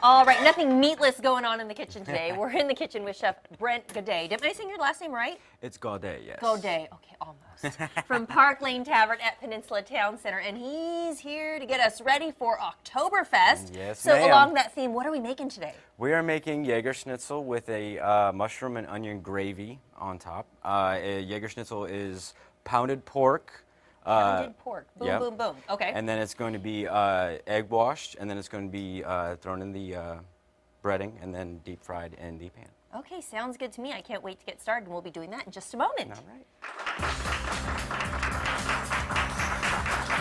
All right, nothing meatless going on in the kitchen today. We're in the kitchen with Chef Brent Gaudet. Did I say your last name right? It's Gaudet, yes. Gaudet, okay, almost. From Park Lane Tavern at Peninsula Town Center, and he's here to get us ready for OKTOBERFEST. Yes, so ma'am. Along that theme, what are we making today? We are making Jagerschnitzel with a mushroom and onion gravy on top. Jagerschnitzel is pounded pork. Pounded pork. Boom, yep. boom, boom. Okay. And then it's going to be egg washed, and then it's going to be thrown in the breading and then deep fried in the pan. Okay, sounds good to me. I can't wait to get started, and we'll be doing that in just a moment. All right.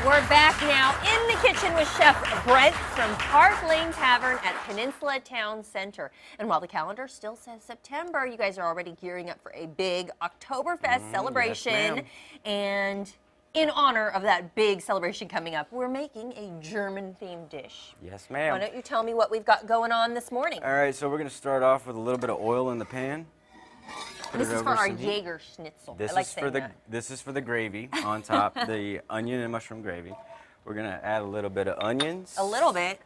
We're back now in the kitchen with Chef Brent from Park Lane Tavern at Peninsula Town Center. And while the calendar still says September, you guys are already gearing up for a big OKTOBERFEST celebration. Yes, and in honor of that big celebration coming up, we're making a German-themed dish. Yes, ma'am. Why don't you tell me what we've got going on this morning? All right, so we're going to start off with a little bit of oil in the pan. This is for our Jagerschnitzel. This I like is for the that. This is for the gravy on top, the onion and mushroom gravy. We're going to add a little bit of onions. A little bit.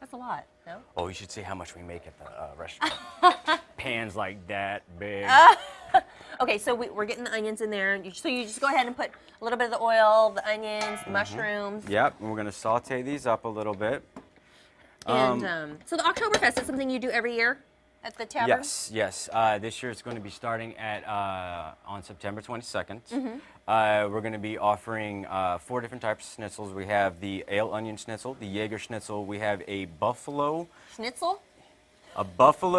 That's a lot, no? Oh, you should see how much we make at the restaurant. Pans like that big. Okay, so we're getting the onions in there. So you just go ahead and put a little bit of the oil, the onions, the mushrooms. Yep, and we're going to saute these up a little bit. And so the OKTOBERFEST is something you do every year at the tavern? Yes, yes. This year it's going to be starting at on September 22nd. We're going to be offering 4 different types of schnitzels. We have the ale onion schnitzel, the Jagerschnitzel. We have a buffalo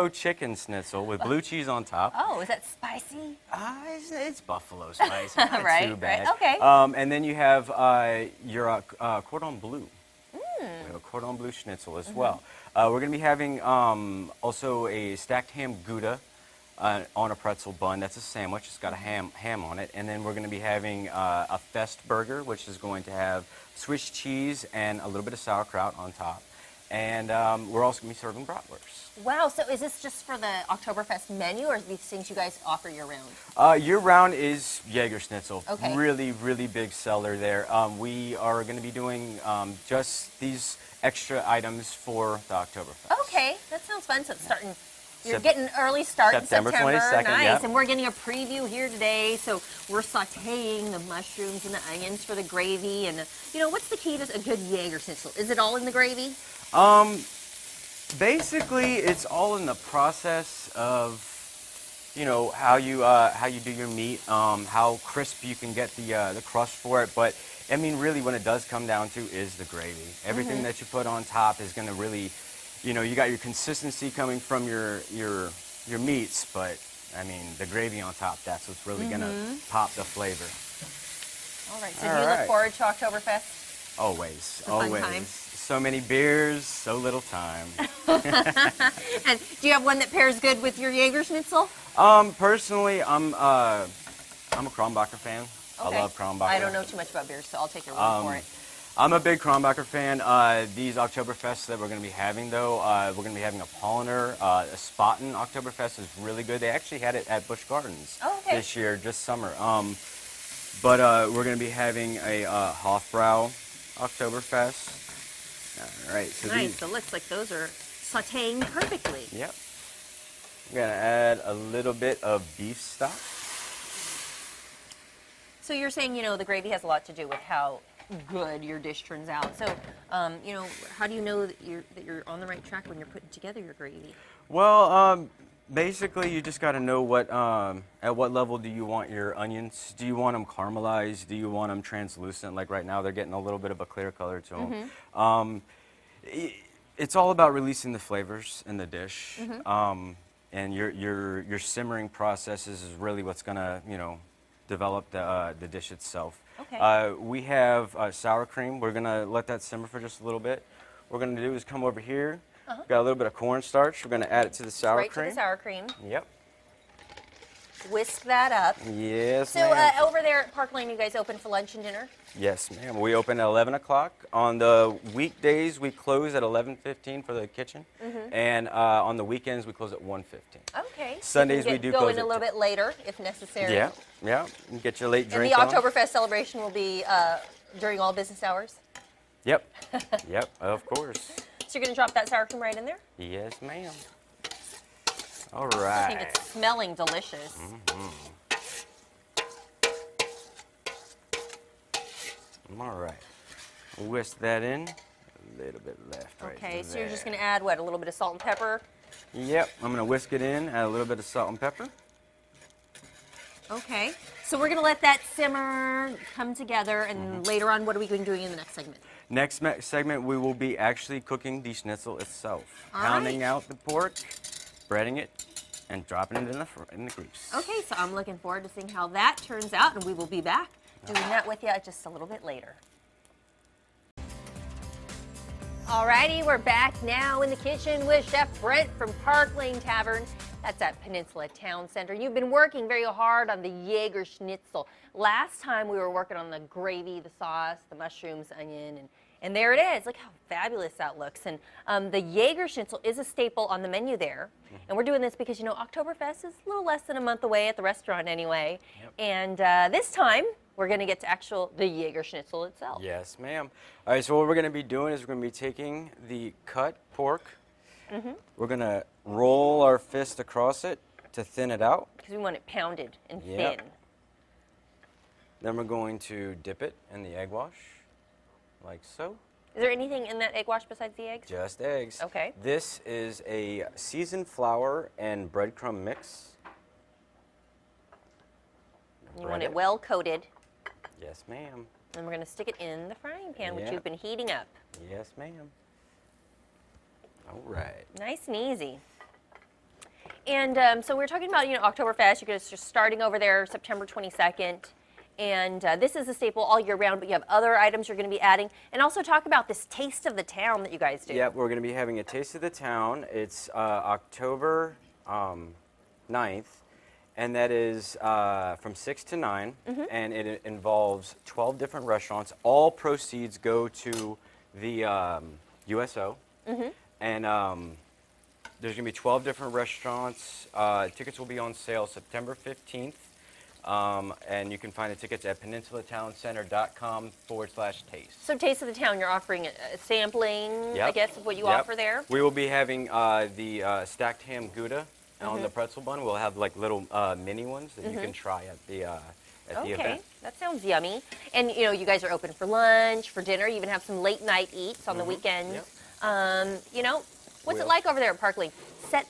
chicken schnitzel with blue cheese on top. Oh, is that spicy? It's buffalo spice. Not Right, too bad. right, okay. And then you have your cordon bleu. We have a cordon bleu schnitzel as well. We're going to be having also a stacked ham Gouda on a pretzel bun. That's a sandwich. It's got a ham on it. And then we're going to be having a fest burger, which is going to have Swiss cheese and a little bit of sauerkraut on top. And we're also going to be serving bratwurst. Wow, so is this just for the OKTOBERFEST menu, or are these things you guys offer year-round? Year-round is Jagerschnitzel. Okay. Really, really big seller there. We are going to be doing just these extra items for the OKTOBERFEST. Okay, that sounds fun. So it's starting, you're getting an early start September in September. 22nd, Nice, yep. And we're getting a preview here today. So we're sauteing the mushrooms and the onions for the gravy. And, you know, what's the key to a good Jagerschnitzel? Is it all in the gravy? Basically, it's all in the process of, you know, how you do your meat, how crisp you can get the crust for it. But I mean, really, when it does come down to is the gravy. Everything that you put on top is going to really, you know, you got your consistency coming from your meats, but I mean, the gravy on top, that's what's really going to pop the flavor. All right. So do you look forward to OKTOBERFEST? Always, Fun always. time. So many beers, so little time. And do you have one that pairs good with your Jagerschnitzel? Personally, I'm a Kronbacher fan. Okay. I love Kronbacher. I don't know too much about beers, so I'll take your word for it. I'm a big Kronbacher fan. These OKTOBERFests that we're going to be having, though, we're going to be having a Polliner. A Spaten OKTOBERFest is really good. They actually had it at Busch Gardens this year, just summer. But we're going to be having a Hofbrau OKTOBERFest. All right. So Nice. So it looks like those are sauteing perfectly. Yep. I'm going to add a little bit of beef stock. So you're saying, you know, the gravy has a lot to do with how good your dish turns out. So, you know, how do you know that you're on the right track when you're putting together your gravy? Well, basically, you just got to know what at what level do you want your onions? Do you want them caramelized? Do you want them translucent? Like right now, they're getting a little bit of a clear color to them. It's all about releasing the flavors in the dish, and your simmering processes is really what's gonna, you know, develop the dish itself. Okay. We have sour cream. We're gonna let that simmer for just a little bit. What we're gonna do is come over here. Got a little bit of cornstarch. We're gonna add it to the sour cream. Right to the sour cream. Yep. Whisk that up. Yes, So ma'am. over there at Park Lane, you guys open for lunch and dinner? Yes, ma'am. We open at 11 o'clock. On the weekdays, we close at 11:15 for the kitchen. And on the weekends, we close at 1:15. Okay. Sundays, you we can do go close in a at little bit later if necessary. Yeah, yeah. You can get your late And drink the on. OKTOBERFEST celebration will be during all business hours? Yep. Yep, of course. So you're going to drop that sour cream right in there? Yes, ma'am. All I right. think it's smelling delicious. All right. Whisk that in. A little bit left right Okay, so you're just there. going to add, what, a little bit of salt and pepper? Yep, I'm gonna whisk it in, add a little bit of salt and pepper. Okay, so we're going to let that simmer, come together, and later on, what are we going to be doing in the next segment? Next segment, we will be actually cooking the schnitzel itself. All Pounding right. out the pork, breading it, and dropping it in the grease. Okay, so I'm looking forward to seeing how that turns out, and we will be back doing that with you just a little bit later. Alrighty, we're back now in the kitchen with Chef Brent from Park Lane Tavern. That's at Peninsula Town Center. You've been working very hard on the Jagerschnitzel. Last time we were working on the gravy, the sauce, the mushrooms, onion, and there it is. Look how fabulous that looks. And the Jagerschnitzel is a staple on the menu there. And we're doing this because, you know, Oktoberfest is a little less than a month away at the restaurant anyway. Yep. And this time, we're going to get to the Jagerschnitzel itself. Yes, ma'am. All right, so what we're gonna be doing is we're gonna be taking the cut pork. We're gonna roll our fist across it to thin it out. Because we want it pounded and Yep. thin. Then we're going to dip it in the egg wash, like so. Is there anything in that egg wash besides the eggs? Just eggs. Okay. This is a seasoned flour and breadcrumb mix. You Bread want it it. well coated. Yes, ma'am. And we're going to stick it in the frying pan, which Yeah. you've been heating up. Yes, ma'am. All right. Nice and easy. And so we were talking about, you know, Oktoberfest. You're just starting over there September 22nd. And this is a staple all year round, but you have other items you're going to be adding. And also talk about this Taste of the Town that you guys do. Yep, we're going to be having a Taste of the Town. It's October 9th, and that is from 6 to 9, and it involves 12 different restaurants. All proceeds go to the USO, and there's going to be 12 different restaurants. Tickets will be on sale September 15th. And you can find the tickets at peninsulaTownCenter.com/taste. So Taste of the Town, you're offering a sampling, I Yep. guess, of what you Yep. offer there? We will be having the stacked ham Gouda on the pretzel bun. We'll have like little mini ones that you can try at the Okay, event. that sounds yummy. And you know, you guys are open for lunch, for dinner. You even have some late night eats on the weekends. You know, what's it like over there at Park Lane? Set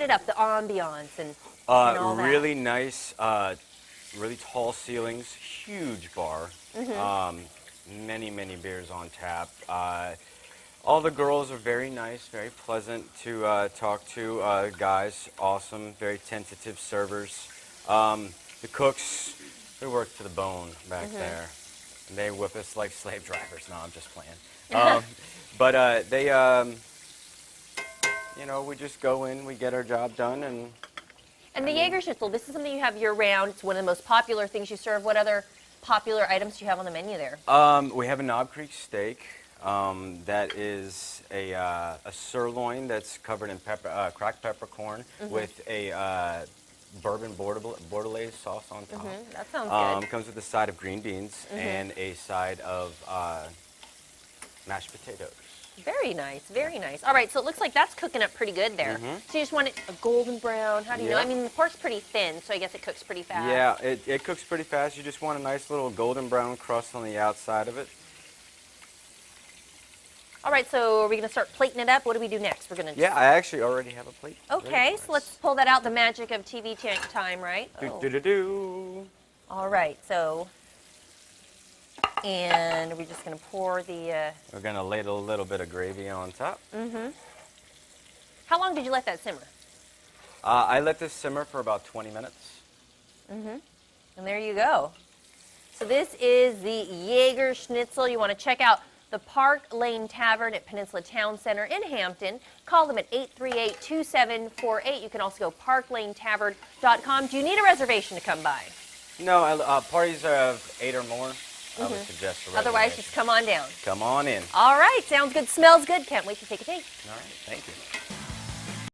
it up, the ambiance and all that. Really nice, really tall ceilings, huge bar, many beers on tap. All the girls are very nice, very pleasant to talk to. Guys, awesome, very tentative servers. The cooks, they work to the bone back there. And they whip us like slave drivers. No, I'm just playing. But they, you know, we just go in, we get our job done, And the Jagerschnitzel, this is something you have year-round. It's one of the most popular things you serve. What other popular items do you have on the menu there? we have a Knob Creek steak. That is a sirloin that's covered in cracked peppercorn with a bourbon bordelaise sauce on top. That sounds good. Comes with a side of green beans and a side of mashed potatoes. Very nice, very nice. All right, so it looks like that's cooking up pretty good there. So you just want it a golden brown. How do you know? I mean, the pork's pretty thin, so I guess it cooks pretty fast. Yeah, it cooks pretty fast. You just want a nice little golden brown crust on the outside of it. All right, so are we going to start plating it up? What do we do next? We're going to Yeah, I actually already have a plate. ready Okay, for so us. let's pull that out, the magic of TV time, right? Do. All right, so, and we're just going to pour the, We're going to ladle a little bit of gravy on top. how long did you let that simmer? I let this simmer for about 20 minutes. And there you go. So this is the Jagerschnitzel. You want to check out the Park Lane Tavern at Peninsula Town Center in Hampton. Call them at 838-2748. You can also go parklanetavern.com. Do you need a reservation to come by? No, parties of 8 or more, I would suggest a Otherwise, reservation. just come on down. Come on in. All right, sounds good, smells good. Can't wait to take a taste. All right, thank you.